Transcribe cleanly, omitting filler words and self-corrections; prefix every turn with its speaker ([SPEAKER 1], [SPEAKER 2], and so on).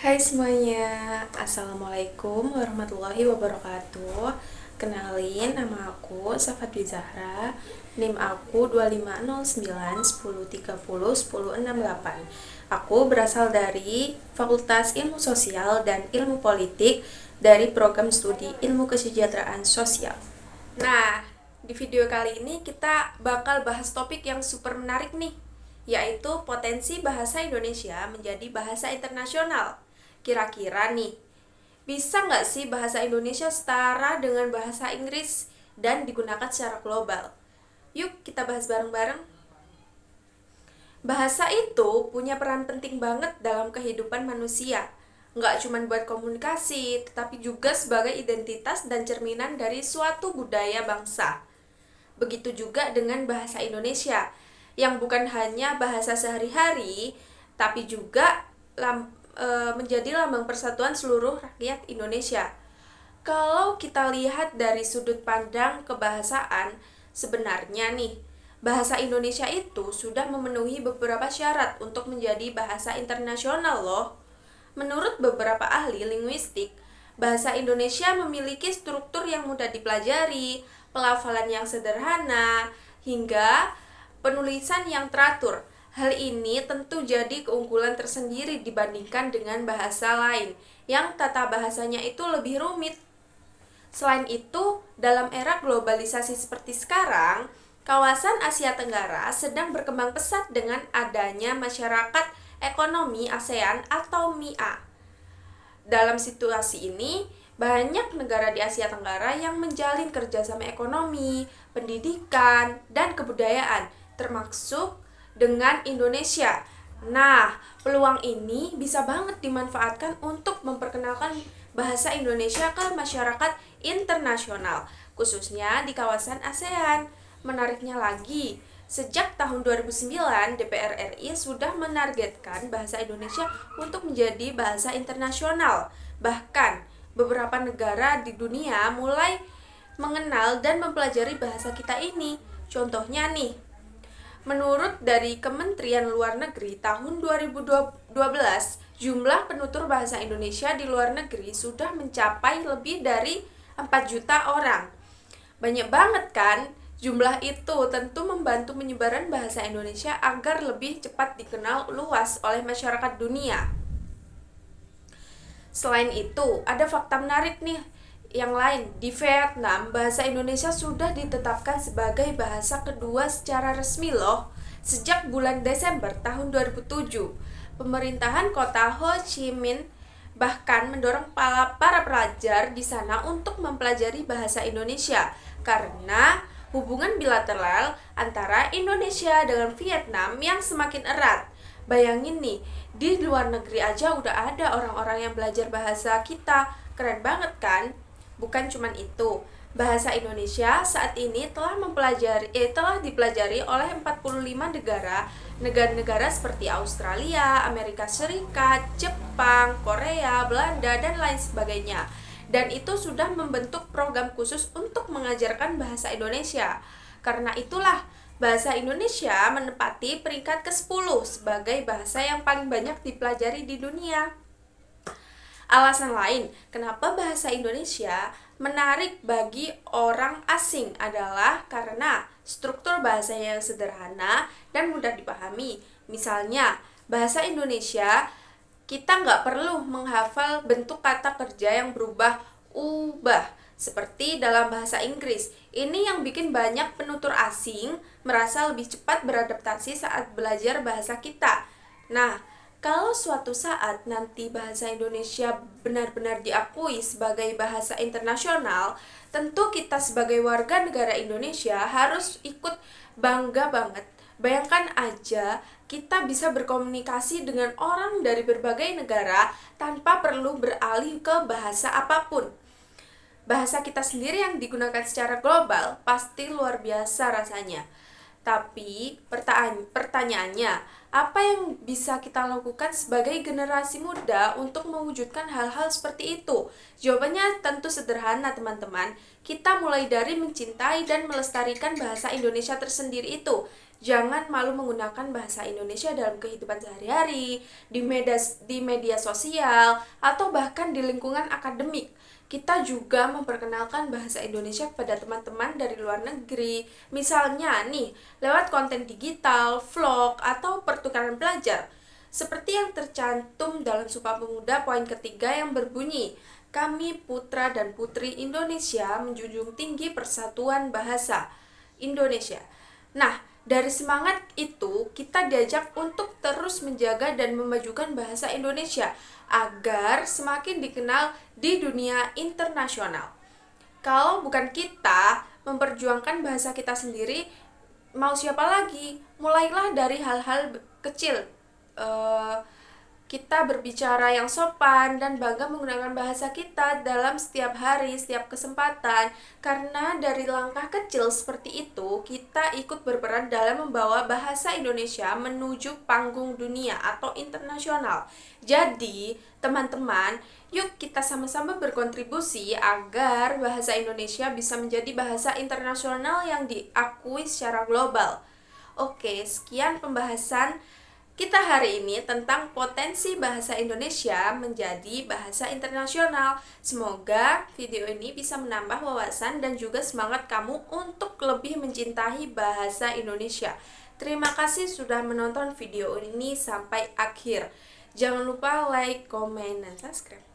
[SPEAKER 1] Hai semuanya, Assalamualaikum warahmatullahi wabarakatuh. Kenalin, nama aku Safadli Zahra. NIM aku 2509 1030 1068. Aku berasal dari Fakultas Ilmu Sosial dan Ilmu Politik dari Program Studi Ilmu Kesejahteraan Sosial. Nah, di video kali ini kita bakal bahas topik yang super menarik nih, yaitu potensi bahasa Indonesia menjadi bahasa internasional. Kira-kira nih, bisa nggak sih bahasa Indonesia setara dengan bahasa Inggris dan digunakan secara global? Yuk kita bahas bareng-bareng. Bahasa itu punya peran penting banget dalam kehidupan manusia. Nggak cuma buat komunikasi, tetapi juga sebagai identitas dan cerminan dari suatu budaya bangsa. Begitu juga dengan bahasa Indonesia, yang bukan hanya bahasa sehari-hari, tapi juga menjadi lambang persatuan seluruh rakyat Indonesia. Kalau kita lihat dari sudut pandang kebahasaan, sebenarnya nih, bahasa Indonesia itu sudah memenuhi beberapa syarat untuk menjadi bahasa internasional loh. Menurut beberapa ahli linguistik, bahasa Indonesia memiliki struktur yang mudah dipelajari, pelafalan yang sederhana, hingga penulisan yang teratur. Hal ini tentu jadi keunggulan tersendiri dibandingkan dengan bahasa lain yang tata bahasanya itu lebih rumit. Selain itu, dalam era globalisasi seperti sekarang, kawasan Asia Tenggara sedang berkembang pesat dengan adanya masyarakat ekonomi ASEAN atau MIA. Dalam situasi ini, banyak negara di Asia Tenggara yang menjalin kerjasama ekonomi, pendidikan, dan kebudayaan, termasuk dengan Indonesia. Nah, peluang ini bisa banget dimanfaatkan untuk memperkenalkan bahasa Indonesia ke masyarakat internasional, khususnya di kawasan ASEAN. Menariknya lagi, sejak tahun 2009, DPR RI sudah menargetkan bahasa Indonesia untuk menjadi bahasa internasional. Bahkan, beberapa negara di dunia mulai mengenal dan mempelajari bahasa kita ini. Contohnya nih, menurut dari Kementerian Luar Negeri tahun 2012, jumlah penutur bahasa Indonesia di luar negeri sudah mencapai lebih dari 4 juta orang. Banyak banget kan? Jumlah itu tentu membantu penyebaran bahasa Indonesia agar lebih cepat dikenal luas oleh masyarakat dunia. Selain itu, ada fakta menarik nih yang lain. Di Vietnam, bahasa Indonesia sudah ditetapkan sebagai bahasa kedua secara resmi loh, sejak bulan Desember tahun 2007. Pemerintahan kota Ho Chi Minh bahkan mendorong para pelajar di sana untuk mempelajari bahasa Indonesia karena hubungan bilateral antara Indonesia dengan Vietnam yang semakin erat. Bayangin nih, di luar negeri aja udah ada orang-orang yang belajar bahasa kita. Keren banget kan? Bukan cuman itu, bahasa Indonesia saat ini telah dipelajari oleh 45 negara seperti Australia, Amerika Serikat, Jepang, Korea, Belanda, dan lain sebagainya. Dan itu sudah membentuk program khusus untuk mengajarkan bahasa Indonesia. Karena itulah, bahasa Indonesia menempati peringkat ke-10 sebagai bahasa yang paling banyak dipelajari di dunia. Alasan lain kenapa bahasa Indonesia menarik bagi orang asing adalah karena struktur bahasanya yang sederhana dan mudah dipahami. Misalnya, bahasa Indonesia kita nggak perlu menghafal bentuk kata kerja yang berubah seperti dalam bahasa Inggris. Ini yang bikin banyak penutur asing merasa lebih cepat beradaptasi saat belajar bahasa kita. Nah, kalau suatu saat nanti bahasa Indonesia benar-benar diakui sebagai bahasa internasional, tentu kita sebagai warga negara Indonesia harus ikut bangga banget. Bayangkan aja, kita bisa berkomunikasi dengan orang dari berbagai negara tanpa perlu beralih ke bahasa apapun. Bahasa kita sendiri yang digunakan secara global pasti luar biasa rasanya. Tapi pertanyaannya, apa yang bisa kita lakukan sebagai generasi muda untuk mewujudkan hal-hal seperti itu? Jawabannya tentu sederhana teman-teman. Kita mulai dari mencintai dan melestarikan bahasa Indonesia tersendiri itu. Jangan malu menggunakan bahasa Indonesia dalam kehidupan sehari-hari, di media sosial, atau bahkan di lingkungan akademik. Kita juga memperkenalkan bahasa Indonesia kepada teman-teman dari luar negeri. Misalnya nih, lewat konten digital, vlog, atau pertukaran pelajar. Seperti yang tercantum dalam Sumpah Pemuda poin ketiga yang berbunyi, kami putra dan putri Indonesia menjunjung tinggi persatuan bahasa Indonesia. Nah, dari semangat itu kita diajak untuk terus menjaga dan memajukan bahasa Indonesia agar semakin dikenal di dunia internasional. Kalau bukan kita memperjuangkan bahasa kita sendiri, mau siapa lagi? Mulailah dari hal-hal kecil. Eh, kita berbicara yang sopan dan bangga menggunakan bahasa kita dalam setiap hari, setiap kesempatan. Karena dari langkah kecil seperti itu, kita ikut berperan dalam membawa bahasa Indonesia menuju panggung dunia atau internasional. Jadi, teman-teman, yuk kita sama-sama berkontribusi agar bahasa Indonesia bisa menjadi bahasa internasional yang diakui secara global. Oke, sekian pembahasan kita hari ini tentang potensi bahasa Indonesia menjadi bahasa internasional. Semoga video ini bisa menambah wawasan dan juga semangat kamu untuk lebih mencintai bahasa Indonesia. Terima kasih sudah menonton video ini sampai akhir. Jangan lupa like, comment, dan subscribe.